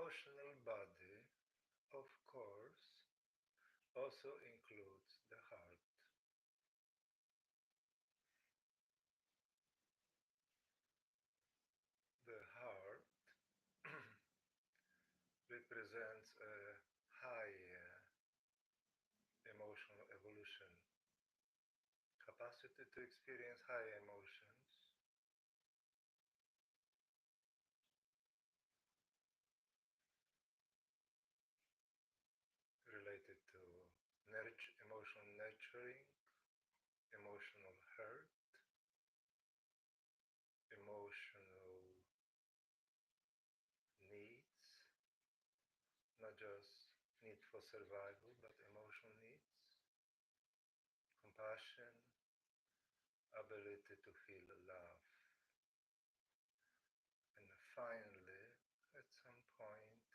emotional body, of course, also includes the heart. The heart represents a higher emotional evolution, capacity to experience high emotions related to emotional nurturing, emotional hurt, emotional needs, not just need for survival, but emotional needs, compassion, ability to feel love. And finally, at some point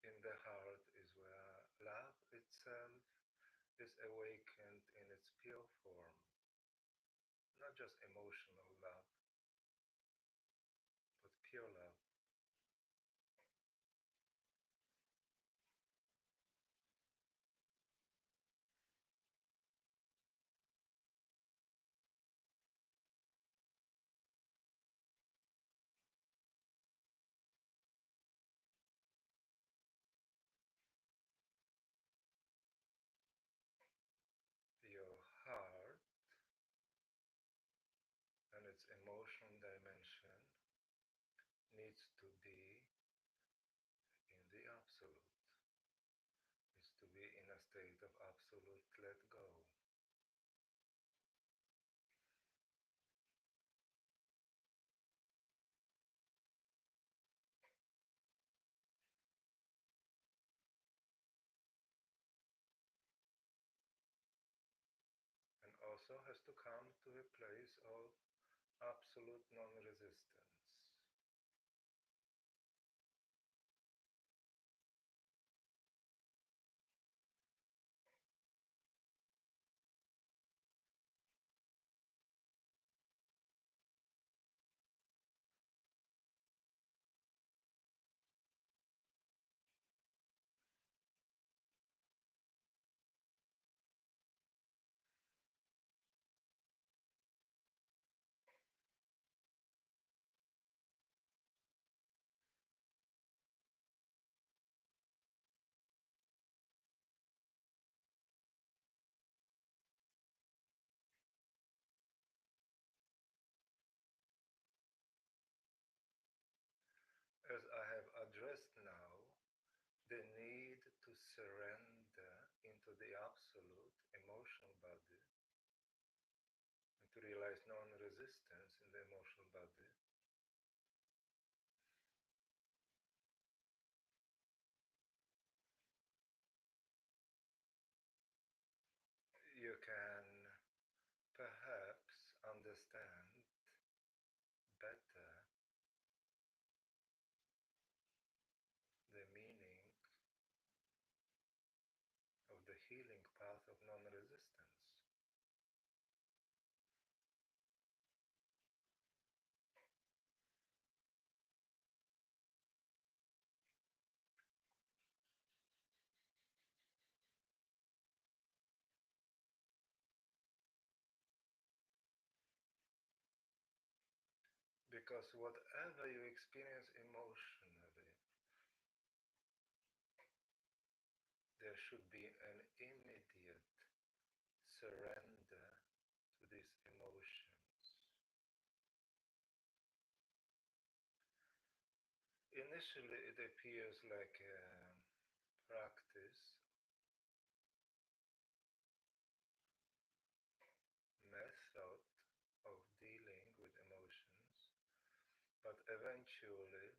in the heart is where love itself is awakened in its pure form, not just emotional love, but pure love. Your heart and its emotional dimension needs to be in the absolute, needs to be in a state of absolute let go. And also has to come to a place of absolute non-resistance. As I have addressed now, the need to surrender into the absolute emotional body and to realize non-resistance in the emotional body, you can perhaps understand better the meaning of the healing path of non-resistance. Because whatever you experience emotionally, there should be an immediate surrender to these emotions. Initially, it appears like a practice, method of dealing with emotions, but eventually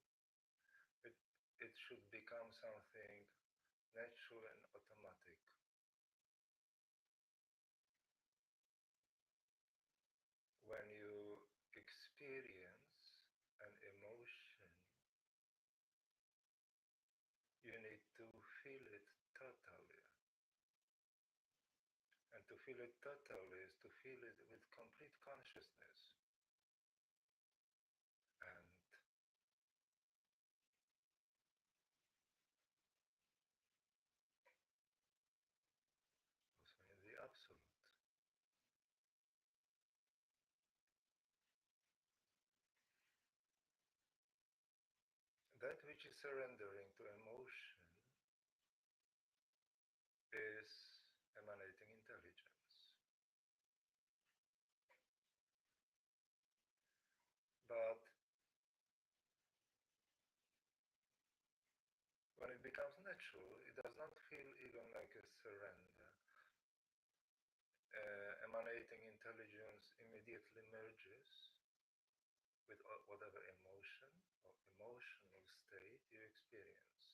it, it should become something natural and automatic. When you experience an emotion, you need to feel it totally. And to feel it totally is to feel it with complete consciousness. And that which is surrendering to emotion is emanating intelligence. But when it becomes natural, it does not feel even like a surrender. Emanating intelligence immediately merges with whatever emotion or emotional state you experience.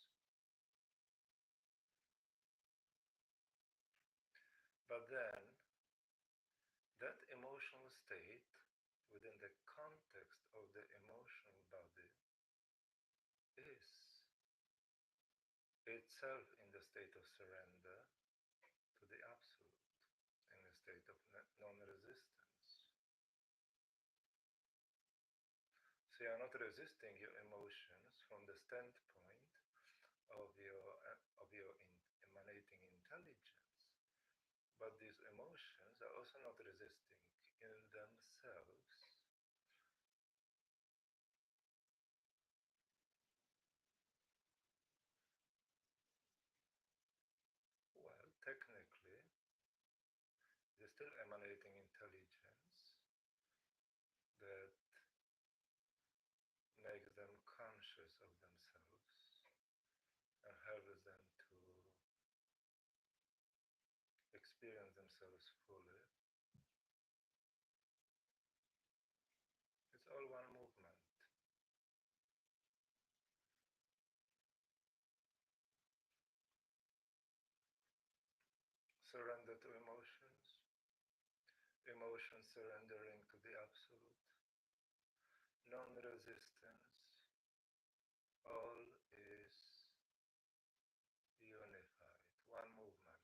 But then, that emotional state, within the context of the emotional body, is itself in the state of surrender to the Absolute, in a state of non-resistance. So you are not resisting your emotions from the standpoint of your emanating intelligence, but these emotions are also not resisting in themselves. Well, technically, they're still emanating intelligence that makes them conscious of themselves and helps them to experience themselves fully. It's all one movement. Surrender to emotions, emotions surrendering to the Absolute, non-resistance, all is unified, one movement.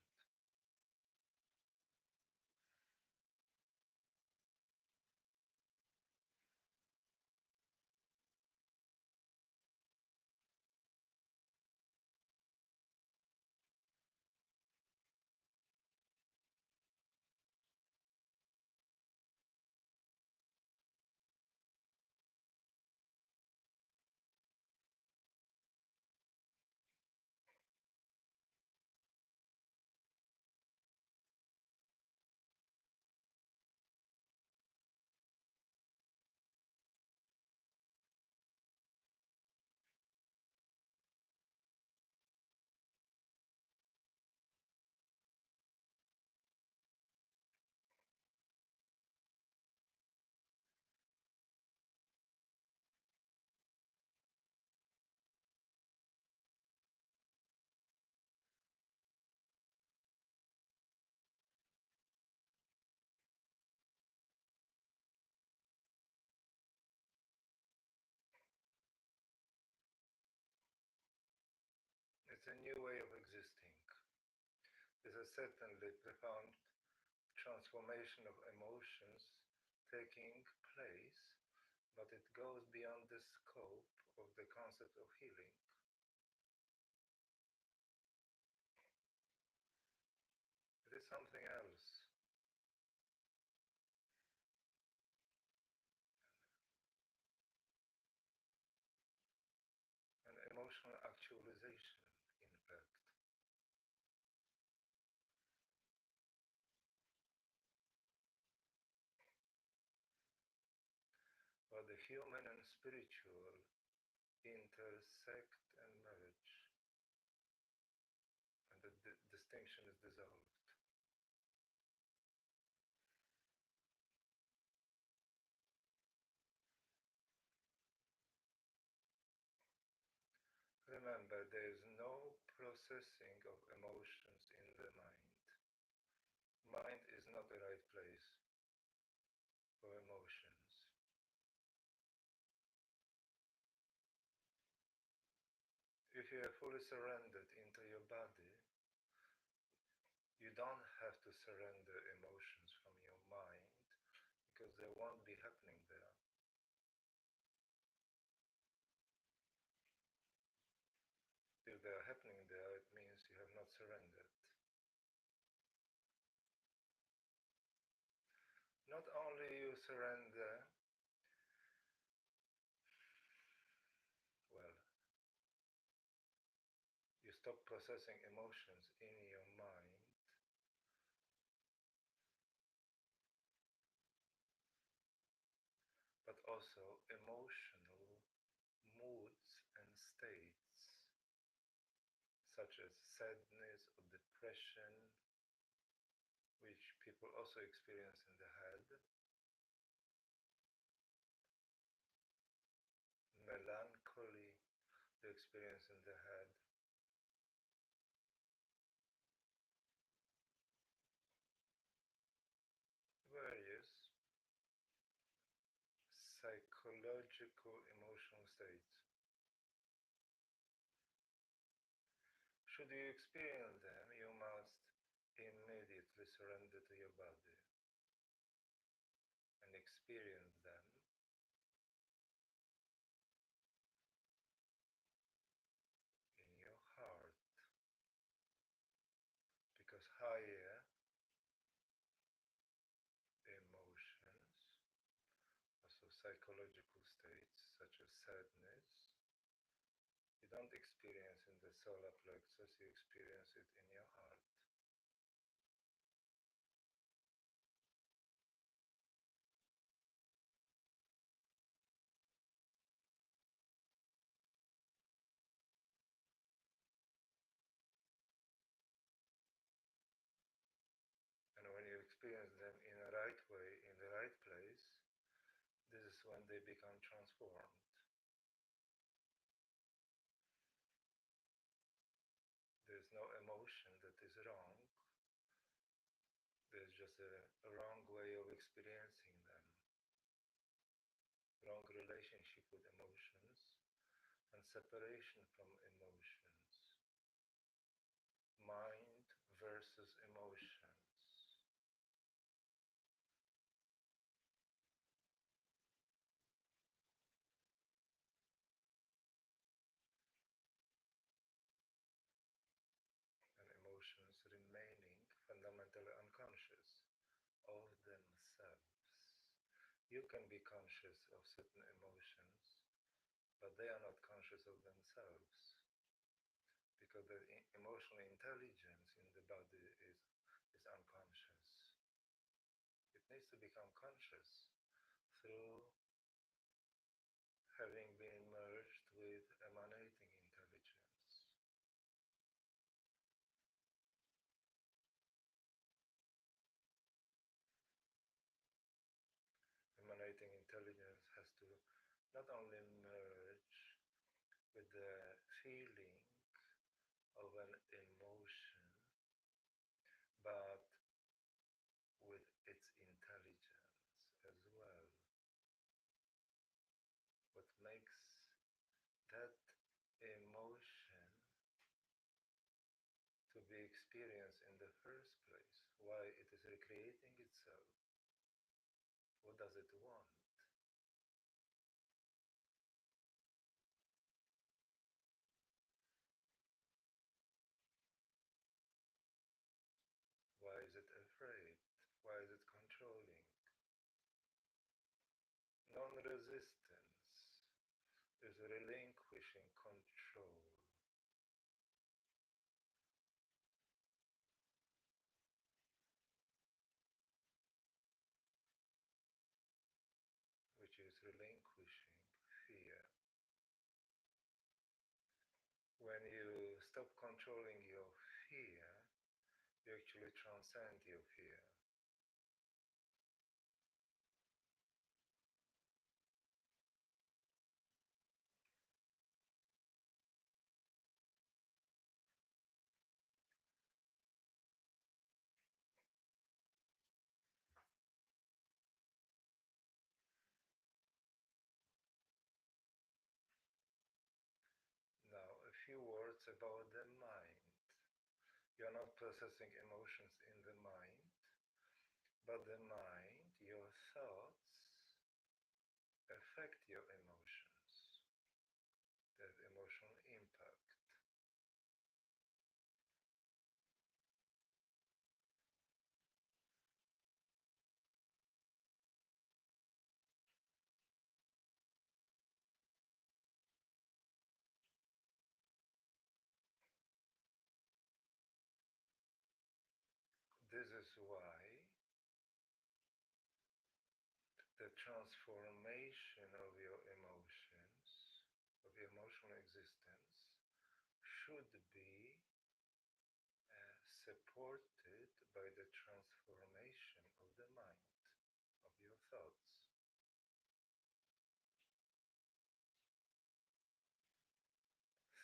It's a new way of existing. There's a certainly profound transformation of emotions taking place, but it goes beyond the scope of the concept of healing. It is something else. An emotional actualization, in fact. But the human and spiritual intersect and merge, and the distinction is dissolved. Remember, there is no processing of emotions in the mind. Mind is not the right place for emotions. If you are fully surrendered into your body, you don't have to surrender emotions from your mind because they won't be happening there. If they are happening there, it means you have not surrendered. Not only you surrender, well, stop processing emotions in your mind, but also emotional moods and states, such as sadness or depression, which people also experience in the head, melancholy, they experience in the head, various psychological emotional states. Should you experience them, you must immediately surrender to your body and experience them in your heart, because higher emotions, also psychological states such as sadness, you don't experience in the solar plexus, you experience it in your heart. And when you experience them in the right way, in the right place, this is when they become transformed. There's no emotion that is wrong. There's just a wrong way of experiencing them, wrong relationship with emotions, and separation from emotions. Mind versus emotions. And emotions remaining fundamentally unconscious of themselves. You can be conscious of certain emotions, but they are not conscious of themselves, because the emotional intelligence in the body is unconscious. It needs to become conscious through having been merged with emanating intelligence. Emanating intelligence has to not only merge with the feeling of an emotion, but with its intelligence as well. What makes that emotion to be experienced in the first place, why it is recreating itself, what does it want? Why is it afraid? Why is it controlling? Non-resistance is relinquishing control, which is relinquishing fear. When you stop controlling your fear, you actually transcend your fear. Now, a few words about the mind. You're not processing emotions in the mind, but the mind, your thoughts, affect your emotions. They have emotional impact. why the transformation of your emotions, of your emotional existence, should be supported by the transformation of the mind, of your thoughts.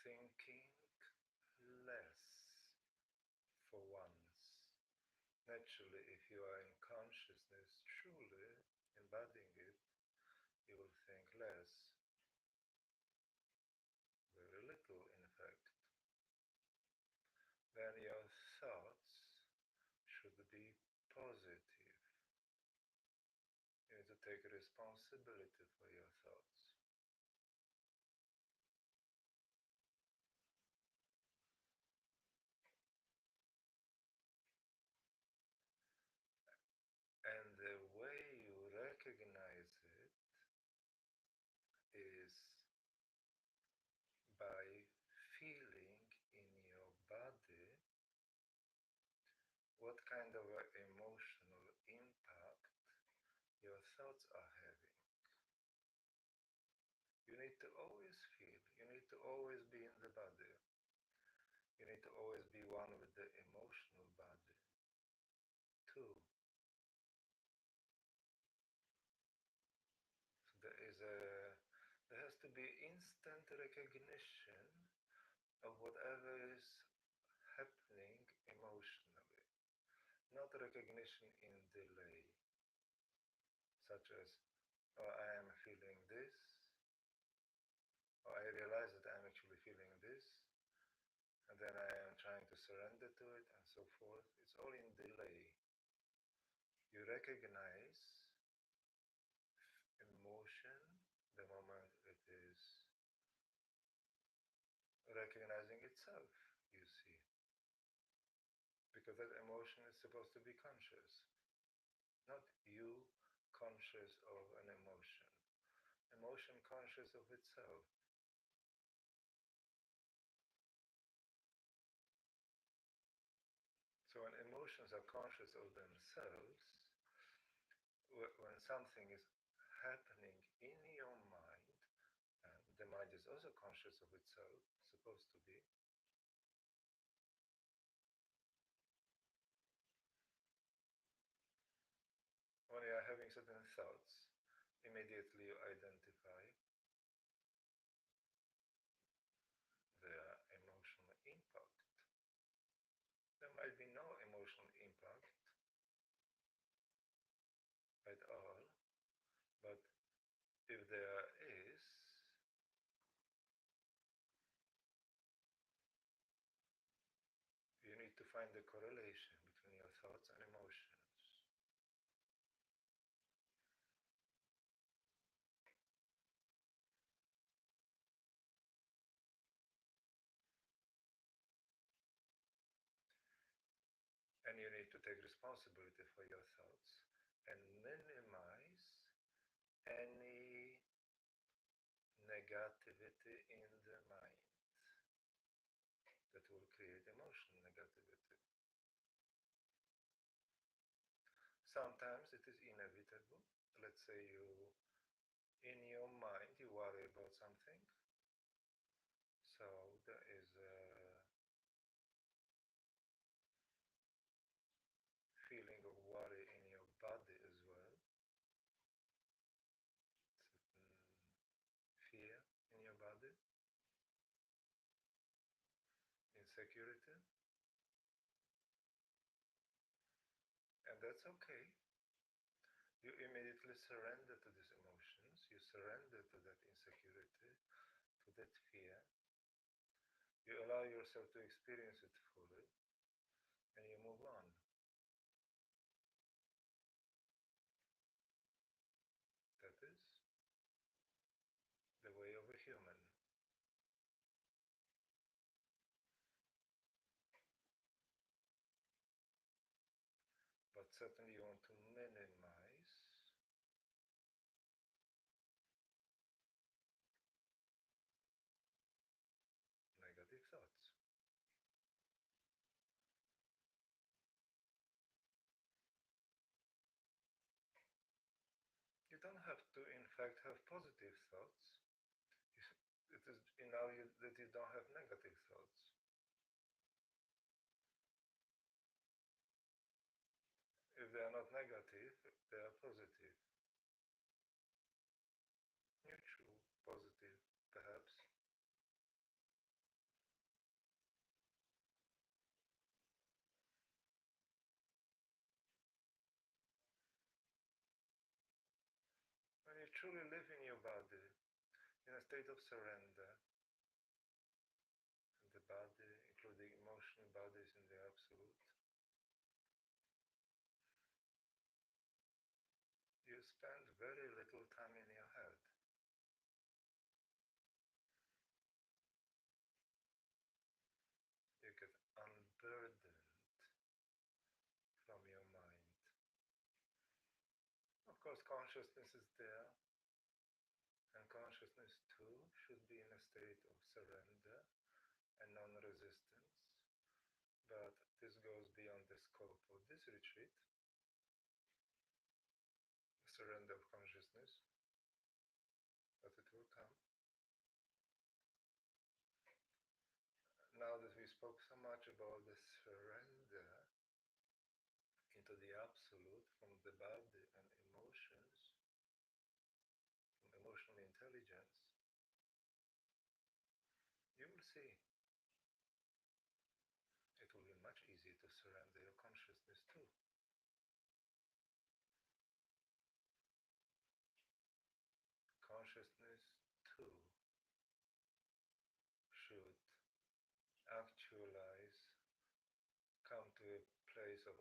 Thinking less for once. Naturally, if you are in consciousness, truly embodying it, you will think less. Very little, in fact. Then your thoughts should be positive. You need to take responsibility for your thoughts. And the way you recognize it is by feeling in your body what kind of emotional impact your thoughts are having. You need to always feel, you need to always be in the body. You need to always be one with the emotional body, too. So there has to be instant recognition of whatever is happening emotionally, not recognition in delay, such as, oh, I am feeling this, or I realize that I'm actually feeling this, and then I am trying to surrender to it, and so forth. It's all in delay. You recognize emotion the moment it is recognizing itself, you see. Because that emotion is supposed to be conscious, not you conscious of an emotion. Emotion conscious of itself. So when emotions are conscious of themselves, when something is happening in your mind, and the mind is also conscious of itself, supposed to be, when you are having certain thoughts, immediately you identify their emotional impact. There might be no emotional impact at all, but if there is, you need to find the correlation between your thoughts and emotions. And you need to take responsibility for your thoughts and minimize any negativity in the mind that will create emotional negativity. Sometimes it is inevitable. Let's say in your mind, you worry about something. So there is a feeling of worry in your body as well. Certain fear in your body, insecurity. And that's okay. You immediately surrender to these emotions, you surrender to that insecurity, to that fear. You allow yourself to experience it fully, and you move on. That is the way of a human. But certainly you want to minimize negative thoughts. fact have positive thoughts, it is enough that you don't have negative thoughts. If they are not negative, they are positive. Neutral, positive, perhaps. When you truly live in your body, in a state of surrender, and the body, including emotional bodies in the absolute, you spend very little time in your head. You get unburdened from your mind. Of course, consciousness is there, and consciousness too should be in a state of surrender and non-resistance, but this goes beyond the scope of this retreat, the surrender of consciousness, but it will come. Now that we spoke so much about the surrender into the absolute from the body and emotions, from emotional intelligence, you will see it will be much easier to surrender your consciousness too. Consciousness too should actualize, come to a place of